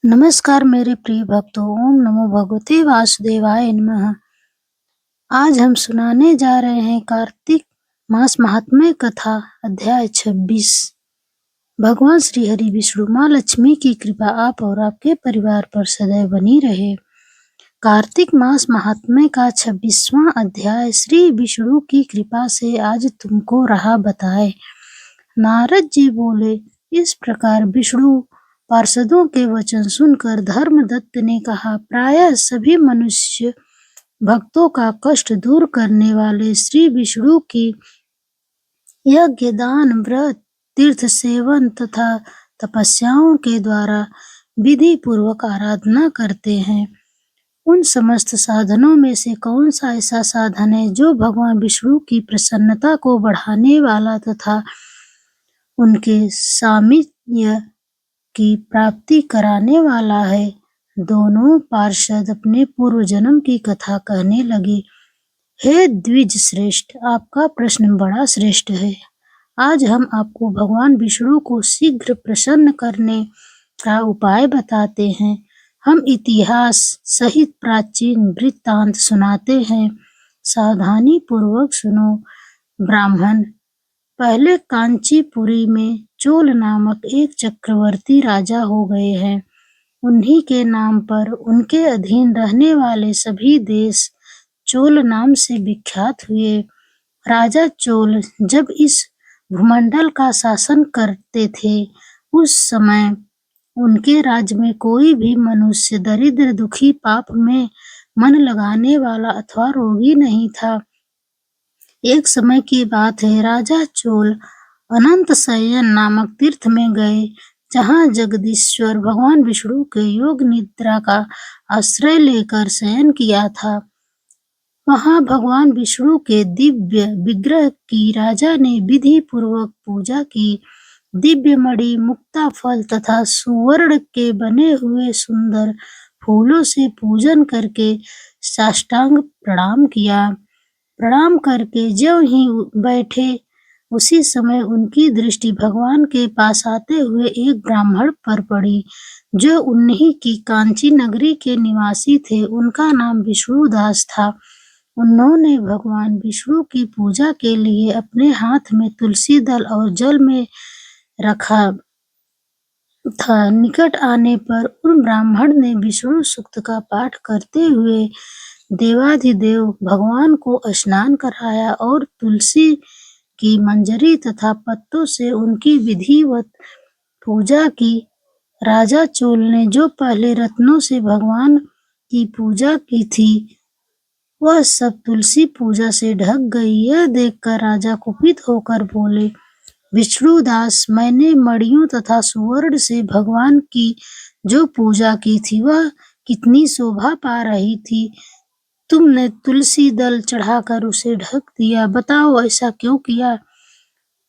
नमस्कार मेरे प्रिय भक्तों, ओम नमो भगवते वासुदेवाय नमः। आज हम सुनाने जा रहे हैं कार्तिक मास महात्म्य कथा अध्याय 26। भगवान श्री हरि विष्णु माँ लक्ष्मी की कृपा आप और आपके परिवार पर सदैव बनी रहे। कार्तिक मास महात्म्य का 26वां अध्याय श्री विष्णु की कृपा से आज तुमको रहा बताए। नारद जी बोले, इस प्रकार विष्णु पार्षदों के वचन सुनकर धर्मदत्त ने कहा, प्रायः सभी मनुष्य भक्तों का कष्ट दूर करने वाले श्री विष्णु की यज्ञ, दान, व्रत, तीर्थ सेवन तथा तपस्याओं के द्वारा विधि पूर्वक आराधना करते हैं। उन समस्त साधनों में से कौन सा ऐसा साधन है जो भगवान विष्णु की प्रसन्नता को बढ़ाने वाला तथा उनके सामीप्य की प्राप्ति कराने वाला है। दोनों पार्षद अपने पूर्व जन्म की कथा कहने लगे। हे द्विज श्रेष्ठ, आपका प्रश्न बड़ा श्रेष्ठ है। आज हम आपको भगवान विष्णु को शीघ्र प्रसन्न करने का उपाय बताते हैं। हम इतिहास सहित प्राचीन वृत्तांत सुनाते हैं, सावधानी पूर्वक सुनो। ब्राह्मण, पहले कांचीपुरी में चोल नामक एक चक्रवर्ती राजा हो गए हैं। उन्हीं के नाम पर उनके अधीन रहने वाले सभी देश चोल नाम से विख्यात हुए। राजा चोल जब इस भूमंडल का शासन करते थे, उस समय उनके राज्य में कोई भी मनुष्य दरिद्र, दुखी, पाप में मन लगाने वाला अथवा रोगी नहीं था। एक समय की बात है, राजा चोल अनंत शयन नामक तीर्थ में गए, जहाँ जगदीश्वर भगवान विष्णु के योग निद्रा का आश्रय लेकर शयन किया था। वहाँ भगवान विष्णु के दिव्य विग्रह की राजा ने विधि पूर्वक पूजा की। दिव्य मणि, मुक्ता फल तथा सुवर्ण के बने हुए सुंदर फूलों से पूजन करके साष्टांग प्रणाम किया। प्रणाम करके ज्यों ही बैठे, उसी समय उनकी दृष्टि भगवान के पास आते हुए एक ब्राह्मण पर पड़ी, जो उन्हीं की कांची नगरी के निवासी थे। उनका नाम विष्णुदास था। उन्होंने भगवान विष्णु की पूजा के लिए अपने हाथ में तुलसी दल और जल में रखा था। निकट आने पर उन ब्राह्मण ने विष्णु सूक्त का पाठ करते हुए देवाधिदेव भगवान को स्नान कराया और तुलसी की मंजरी तथा पत्तों से उनकी विधिवत पूजा की। राजा चोल ने जो पहले रत्नों से भगवान की पूजा की थी, वह सब तुलसी पूजा से ढक गई। यह देखकर राजा कुपित होकर बोले, विष्णुदास, मैंने मणियों तथा सुवर्ण से भगवान की जो पूजा की थी, वह कितनी शोभा पा रही थी। तुमने तुलसी दल चढ़ाकर उसे ढक दिया। बताओ, ऐसा क्यों किया?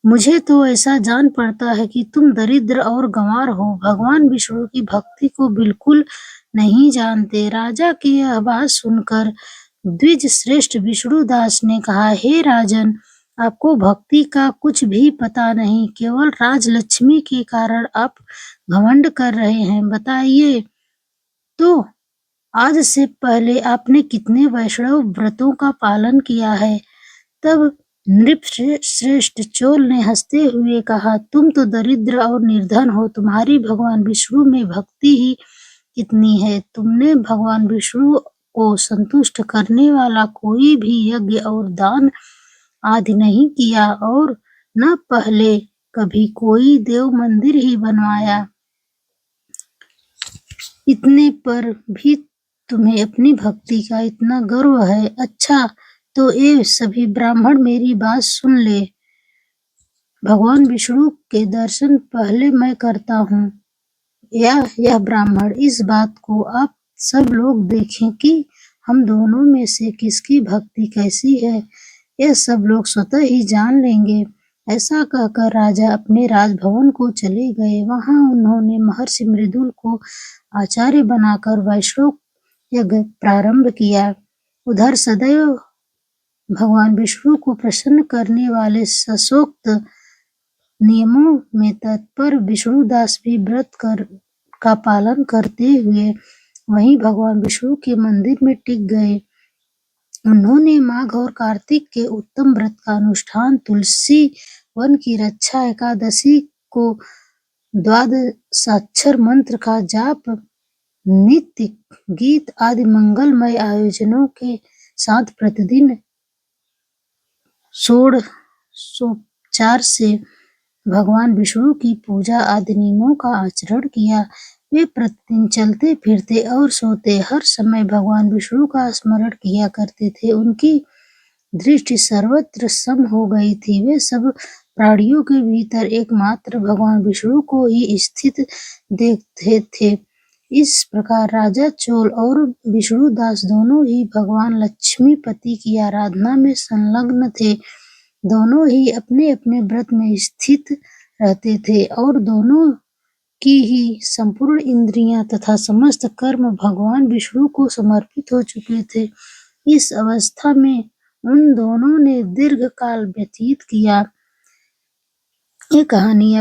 मुझे तो ऐसा जान पड़ता है कि तुम दरिद्र और गंवार हो, भगवान विष्णु की भक्ति को बिल्कुल नहीं जानते। राजा की यह बात सुनकर द्विज श्रेष्ठ विष्णुदास ने कहा, हे राजन, आपको भक्ति का कुछ भी पता नहीं, केवल राजलक्ष्मी के कारण आप घमंड कर रहे हैं। बताइए तो, आज से पहले आपने कितने वैष्णव व्रतों का पालन किया है? तब नृपश्रेष्ठ चोल ने हंसते हुए कहा, तुम तो दरिद्र और निर्धन हो, तुम्हारी भगवान विष्णु में भक्ति ही कितनी है। तुमने भगवान विष्णु को संतुष्ट करने वाला कोई भी यज्ञ और दान आदि नहीं किया और न पहले कभी कोई देव मंदिर ही बनवाया। इतने पर भी तुम्हें अपनी भक्ति का इतना गर्व है। अच्छा, तो ये सभी ब्राह्मण मेरी बात सुन ले। भगवान विष्णु के दर्शन पहले मैं करता हूँ। यह ब्राह्मण, इस बात को आप सब लोग देखें कि हम दोनों में से किसकी भक्ति कैसी है। यह सब लोग स्वतः ही जान लेंगे। ऐसा कहकर राजा अपने राजभवन को चले गए। वहां उन्होंने महर्षि मृदुल को आचार्य बनाकर वैष्णव यज्ञ प्रारंभ किया। उधर सदैव भगवान विष्णु को प्रसन्न करने वाले सशोक्त नियमों में तत्पर विष्णुदास भी व्रत का पालन करते हुए वहीं भगवान विष्णु के मंदिर में टिक गए। उन्होंने माघ और कार्तिक के उत्तम व्रत का अनुष्ठान, तुलसी वन की रक्षा, एकादशी को द्वादशाक्षर मंत्र का जाप, नित्य गीत आदि मंगलमय आयोजनों के साथ प्रतिदिन षोडशोपचार से भगवान विष्णु की पूजा आदि नियमों का आचरण किया। वे प्रतिदिन चलते फिरते और सोते हर समय भगवान विष्णु का स्मरण किया करते थे। उनकी दृष्टि सर्वत्र सम हो गई थी। वे सब प्राणियों के भीतर एकमात्र भगवान विष्णु को ही स्थित देखते थे। इस प्रकार राजा चोल और विष्णुदास दोनों ही भगवान लक्ष्मीपति की आराधना में संलग्न थे। दोनों ही अपने अपने व्रत में स्थित रहते थे और दोनों की ही संपूर्ण इंद्रियां तथा समस्त कर्म भगवान विष्णु को समर्पित हो चुके थे। इस अवस्था में उन दोनों ने दीर्घ काल व्यतीत किया। ये कहानी